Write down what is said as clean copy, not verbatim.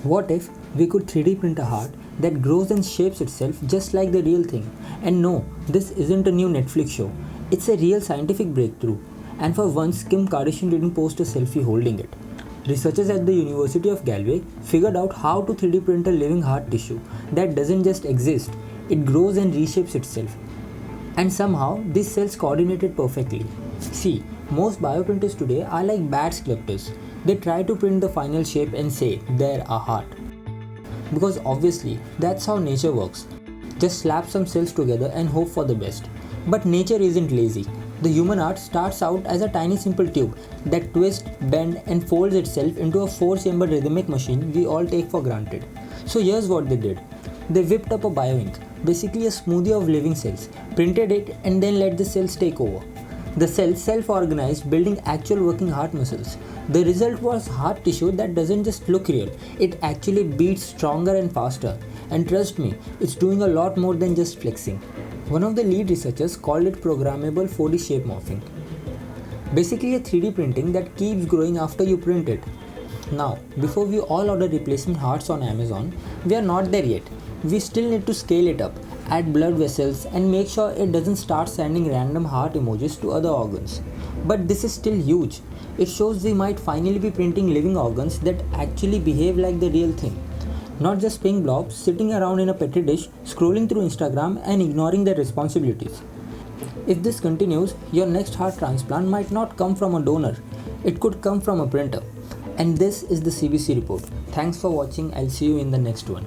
What if we could 3D print a heart that grows and shapes itself just like the real thing? And no, this isn't a new Netflix show. It's a real scientific breakthrough. And for once, Kim Kardashian didn't post a selfie holding it. Researchers at the University of Galway figured out how to 3D print a living heart tissue that doesn't just exist, it grows and reshapes itself. And somehow, these cells coordinated perfectly. See, most bioprinters today are like bad sculptors. They try to print the final shape and say, "There, a heart." Because obviously, that's how nature works. Just slap some cells together and hope for the best. But nature isn't lazy. The human heart starts out as a tiny simple tube that twists, bends, and folds itself into a 4-chamber rhythmic machine we all take for granted. So here's what they did. They whipped up a bioink, basically a smoothie of living cells, printed it, and then let the cells take over. The cells self-organized, building actual working heart muscles. The result was heart tissue that doesn't just look real, it actually beats stronger and faster. And trust me, it's doing a lot more than just flexing. One of the lead researchers called it programmable 4D shape morphing. Basically a 3D printing that keeps growing after you print it. Now, before we all order replacement hearts on Amazon, we are not there yet. We still need to scale it up, add blood vessels, and make sure it doesn't start sending random heart emojis to other organs. But this is still huge. It shows we might finally be printing living organs that actually behave like the real thing. Not just pink blobs sitting around in a petri dish, scrolling through Instagram and ignoring their responsibilities. If this continues, your next heart transplant might not come from a donor. It could come from a printer. And this is the CBC Report. Thanks for watching. I'll see you in the next one.